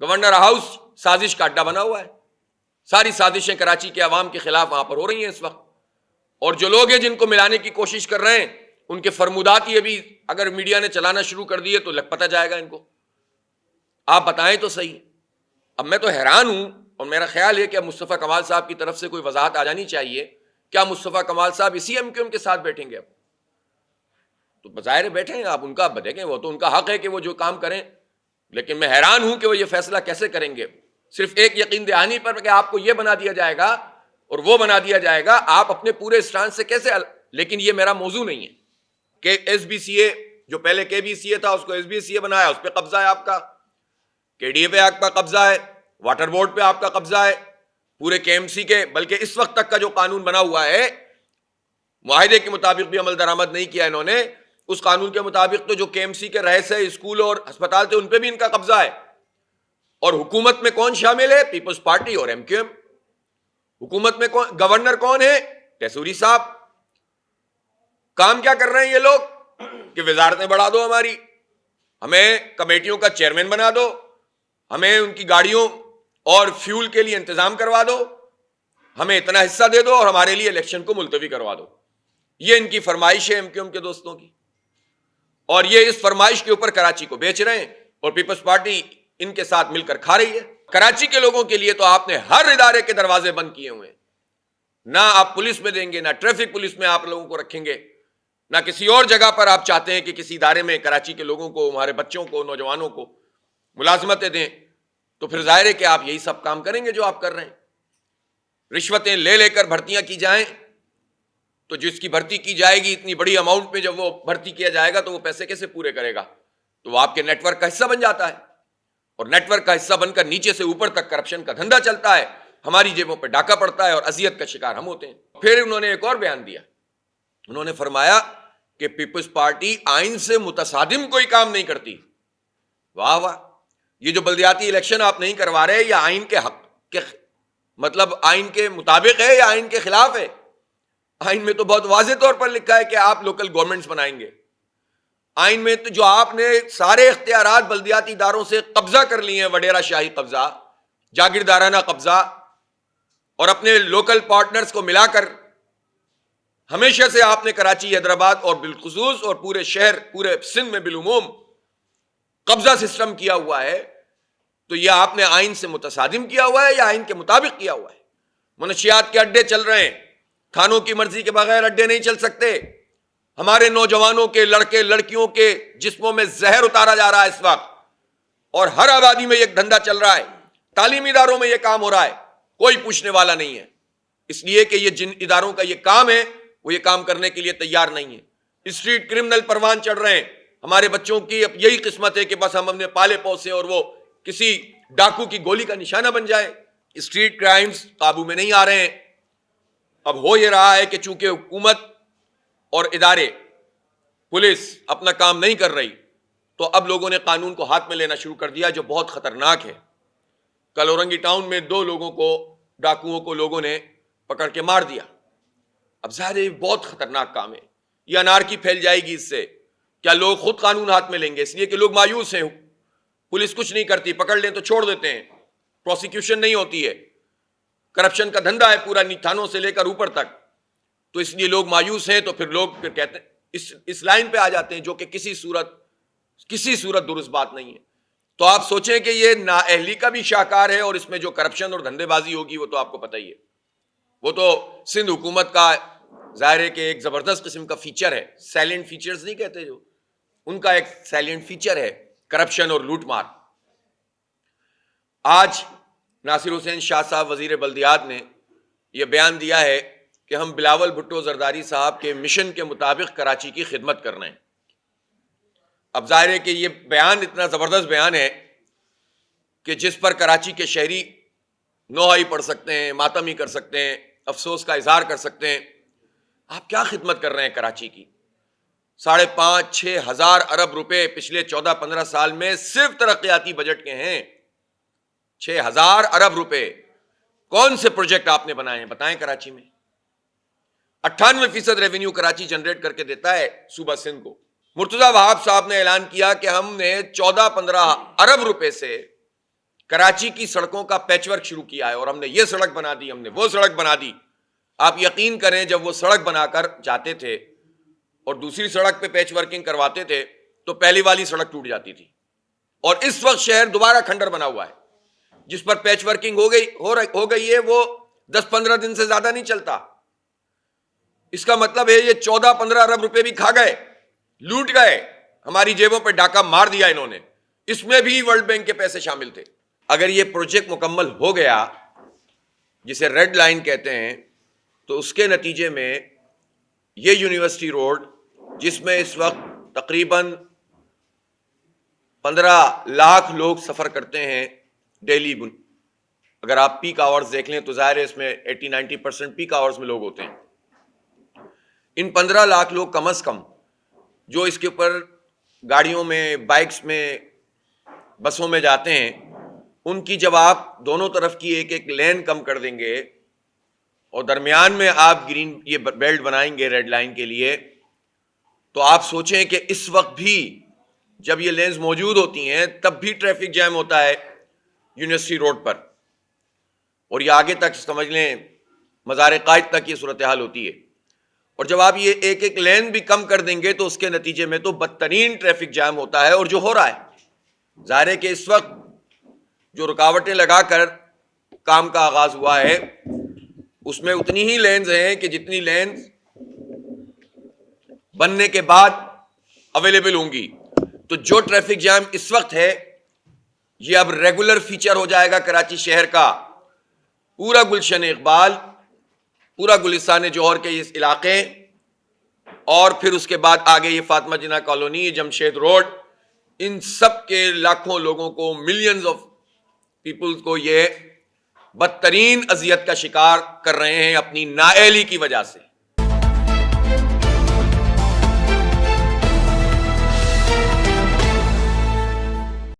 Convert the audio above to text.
Governor house سازش کا اڈا بنا ہوا ہے. ساری سازشیں کراچی کے عوام کے خلاف وہاں پر ہو رہی ہیں اس وقت. اور جو لوگ ہیں جن کو ملانے کی کوشش کر رہے ہیں ان کے فرمودات یہ بھی اگر میڈیا نے چلانا شروع کر دیے تو پتہ جائے گا ان کو. آپ بتائیں تو صحیح. اب میں تو حیران ہوں اور میرا خیال ہے کہ اب مصطفیٰ کمال صاحب کی طرف سے کوئی وضاحت آ جانی چاہیے. کیا مصطفیٰ کمال صاحب اسی ایم کیو ایم کے ساتھ بیٹھیں گے؟ اب تو بظاہر بیٹھے ہیں. آپ ان کا دیکھیں, وہ تو ان کا حق ہے کہ وہ جو کام کریں, لیکن میں حیران ہوں کہ وہ یہ فیصلہ کیسے کریں گے. صرف ایک یقین دہانی پر کہ آپ کو یہ بنا دیا جائے گا اور وہ بنا دیا جائے گا, آپ اپنے پورے اسٹانس سے کیسے لیکن یہ میرا موضوع نہیں ہے کہ ایس بی سی اے جو پہلے کے بی سی اے تھا اس کو ایس بی سی اے بنایا, اس پہ قبضہ ہے آپ کا, کے ڈی اے پہ آپ کا قبضہ ہے, واٹر بورڈ پہ آپ کا قبضہ ہے, پورے کے ایم سی کے, بلکہ اس وقت تک کا جو قانون بنا ہوا ہے معاہدے کے مطابق بھی عمل درآمد نہیں کیا انہوں نے. اس قانون کے مطابق تو جو کے ایم سی کے رہائش ہے, اسکول اور ہسپتال تھے, ان پہ بھی ان کا قبضہ ہے. اور حکومت میں کون شامل ہے؟ پیپلز پارٹی اور ایم کیو ایم. حکومت میں کون, گورنر کون ہے؟ ٹیسوری صاحب. کام کیا کر رہے ہیں یہ لوگ کہ وزارتیں بڑھا دو ہماری, ہمیں کمیٹیوں کا چیئرمین بنا دو, ہمیں ان کی گاڑیوں اور فیول کے لیے انتظام کروا دو, ہمیں اتنا حصہ دے دو اور ہمارے لیے الیکشن کو ملتوی کروا دو. یہ ان کی فرمائش ہے ایم کیو ایم کے دوستوں کی, اور یہ اس فرمائش کے اوپر کراچی کو بیچ رہے ہیں اور پیپلز پارٹی ان کے ساتھ مل کر کھا رہی ہے. کراچی کے لوگوں کے لیے تو آپ نے ہر ادارے کے دروازے بند کیے ہوئے ہیں. نہ آپ پولیس میں دیں گے, نہ ٹریفک پولیس میں آپ لوگوں کو رکھیں گے, نہ کسی اور جگہ پر آپ چاہتے ہیں کہ کسی ادارے میں کراچی کے لوگوں کو, ہمارے بچوں کو, نوجوانوں کو ملازمتیں دیں. تو پھر ظاہر ہے کہ آپ یہی سب کام کریں گے جو آپ کر رہے ہیں. رشوتیں لے لے کر بھرتیاں کی جائیں تو جس کی بھرتی کی جائے گی اتنی بڑی اماؤنٹ میں, جب وہ بھرتی کیا جائے گا تو وہ پیسے کیسے پورے کرے گا؟ تو وہ آپ کے نیٹ ورک کا حصہ بن جاتا ہے, اور نیٹ ورک کا حصہ بن کر نیچے سے اوپر تک کرپشن کا دھندا چلتا ہے. ہماری جیبوں پہ ڈاکہ پڑتا ہے اور اذیت کا شکار ہم ہوتے ہیں. پھر انہوں نے ایک اور بیان دیا. انہوں نے فرمایا کہ پیپلز پارٹی آئین سے متصادم کوئی کام نہیں کرتی. واہ واہ. یہ جو بلدیاتی الیکشن آپ نہیں کروا رہے, یہ آئین کے حق کے مطلب آئین کے مطابق ہے یا آئین کے خلاف ہے؟ آئین میں تو بہت واضح طور پر لکھا ہے کہ آپ لوکل گورنمنٹس بنائیں گے. آئین میں تو جو آپ نے سارے اختیارات بلدیاتی اداروں سے قبضہ کر لیے ہیں, وڈیرا شاہی قبضہ, جاگیردارانہ قبضہ, اور اپنے لوکل پارٹنرز کو ملا کر ہمیشہ سے آپ نے کراچی, حیدرآباد اور بالخصوص اور پورے شہر, پورے سندھ میں بالعموم قبضہ سسٹم کیا ہوا ہے. تو یہ آپ نے آئین سے متصادم کیا ہوا ہے یا آئین کے مطابق کیا ہوا ہے؟ منشیات کے اڈے چل رہے ہیں, تھانوں کی مرضی کے بغیر اڈے نہیں چل سکتے. ہمارے نوجوانوں کے, لڑکے لڑکیوں کے جسموں میں زہر اتارا جا رہا ہے اس وقت, اور ہر آبادی میں یہ دھندا چل رہا ہے. تعلیمی اداروں میں یہ کام ہو رہا ہے, کوئی پوچھنے والا نہیں ہے, اس لیے کہ یہ جن اداروں کا یہ کام ہے وہ یہ کام کرنے کے لیے تیار نہیں ہے. اسٹریٹ کرمنل پروان چڑھ رہے ہیں. ہمارے بچوں کی اب یہی قسمت ہے کہ بس ہم اپنے پالے پوسے اور وہ کسی ڈاکو کی گولی کا نشانہ بن جائے. اسٹریٹ کرائمز قابو میں نہیں آ رہے ہیں. اب ہو یہ رہا ہے کہ چونکہ حکومت اور ادارے, پولیس اپنا کام نہیں کر رہی, تو اب لوگوں نے قانون کو ہاتھ میں لینا شروع کر دیا, جو بہت خطرناک ہے. کل اورنگی ٹاؤن میں 2 لوگوں کو, ڈاکوؤں کو لوگوں نے پکڑ کے مار دیا. اب ظاہر ہے بہت خطرناک کام ہے, یہ انارکی پھیل جائے گی اس سے. کیا لوگ خود قانون ہاتھ میں لیں گے؟ اس لیے کہ لوگ مایوس ہیں, پولیس کچھ نہیں کرتی, پکڑ لیں تو چھوڑ دیتے ہیں, پروسیکیوشن نہیں ہوتی ہے, کرپشن کا دھندا ہے پورا تھانوں سے لے کر اوپر تک. تو اس لیے لوگ مایوس ہیں, تو پھر لوگ پھر کہتے ہیں اس لائن پہ آ جاتے ہیں, جو کہ کسی صورت درست بات نہیں ہے. تو آپ سوچیں کہ یہ نااہلی کا بھی شاہکار ہے, اور اس میں جو کرپشن اور دھندے بازی ہوگی وہ تو آپ کو پتہ ہی ہے. وہ تو سندھ حکومت کا ظاہر ہے کہ ایک زبردست قسم کا فیچر ہے, سائلنٹ فیچرز نہیں کہتے, جو ان کا ایک سائلنٹ فیچر ہے کرپشن اور لوٹ مار. آج ناصر حسین شاہ صاحب وزیر بلدیات نے یہ بیان دیا ہے کہ ہم بلاول بھٹو زرداری صاحب کے مشن کے مطابق کراچی کی خدمت کر رہے ہیں. اب ظاہر ہے کہ یہ بیان اتنا زبردست بیان ہے کہ جس پر کراچی کے شہری نوحائی پڑھ سکتے ہیں, ماتم ہی کر سکتے ہیں, افسوس کا اظہار کر سکتے ہیں. آپ کیا خدمت کر رہے ہیں کراچی کی؟ 5,500-6 ہزار ارب روپے پچھلے 14-15 سال میں صرف ترقیاتی بجٹ کے ہیں. 6 ہزار ارب روپے کون سے پروجیکٹ آپ نے بنائے ہیں بتائیں کراچی میں؟ 98% ریونیو کراچی جنریٹ کر کے دیتا ہے صوبہ سندھ کو. مرتضی وہاب صاحب نے اعلان کیا کہ ہم نے 14-15 ارب روپے سے کراچی کی سڑکوں کا پیچ ورک شروع کیا ہے اور ہم نے یہ سڑک بنا دی, ہم نے وہ سڑک بنا دی. آپ یقین کریں جب وہ سڑک بنا کر جاتے تھے اور دوسری سڑک پہ پیچ ورکنگ کرواتے تھے تو پہلی والی سڑک ٹوٹ جاتی تھی. اور اس وقت شہر دوبارہ کھنڈر بنا ہوا ہے جس پر پیچ ورکنگ ہو گئی ہے, وہ 10-15 دن سے زیادہ نہیں چلتا. اس کا مطلب ہے یہ 14-15 ارب روپے بھی کھا گئے, لوٹ گئے, ہماری جیبوں پہ ڈاکہ مار دیا انہوں نے. اس میں بھی ورلڈ بینک کے پیسے شامل تھے. اگر یہ پروجیکٹ مکمل ہو گیا جسے ریڈ لائن کہتے ہیں, تو اس کے نتیجے میں یہ یونیورسٹی روڈ جس میں اس وقت تقریباً 15 لاکھ لوگ سفر کرتے ہیں ڈیلی, اگر آپ پیک آورز دیکھ لیں تو ظاہر ہے اس میں 80-90% پیک آورز میں لوگ ہوتے ہیں. ان 15 لاکھ لوگ کم از کم جو اس کے اوپر گاڑیوں میں, بائکس میں, بسوں میں جاتے ہیں, ان کی جب آپ دونوں طرف کی ایک ایک لین کم کر دیں گے اور درمیان میں آپ گرین یہ بیلٹ بنائیں گے ریڈ لائن کے لیے, تو آپ سوچیں کہ اس وقت بھی جب یہ لینز موجود ہوتی ہیں تب بھی ٹریفک جیم ہوتا ہے یونیورسٹی روڈ پر, اور یہ آگے تک سمجھ لیں مزار قائد تک یہ صورتحال ہوتی ہے. اور جب آپ یہ ایک ایک لین بھی کم کر دیں گے تو اس کے نتیجے میں تو بدترین ٹریفک جام ہوتا ہے, اور جو ہو رہا ہے ظاہر ہے کہ اس وقت جو رکاوٹیں لگا کر کام کا آغاز ہوا ہے اس میں اتنی ہی لینز ہیں کہ جتنی لینز بننے کے بعد اویلیبل ہوں گی. تو جو ٹریفک جام اس وقت ہے یہ اب ریگولر فیچر ہو جائے گا کراچی شہر کا. پورا گلشن اقبال, پورا گلستان جوہر کے اس علاقے, اور پھر اس کے بعد آگے یہ فاطمہ جناح کالونی, جمشید روڈ, ان سب کے لاکھوں لوگوں کو, ملینز آف پیپلز کو یہ بدترین اذیت کا شکار کر رہے ہیں اپنی نااہلی کی وجہ سے.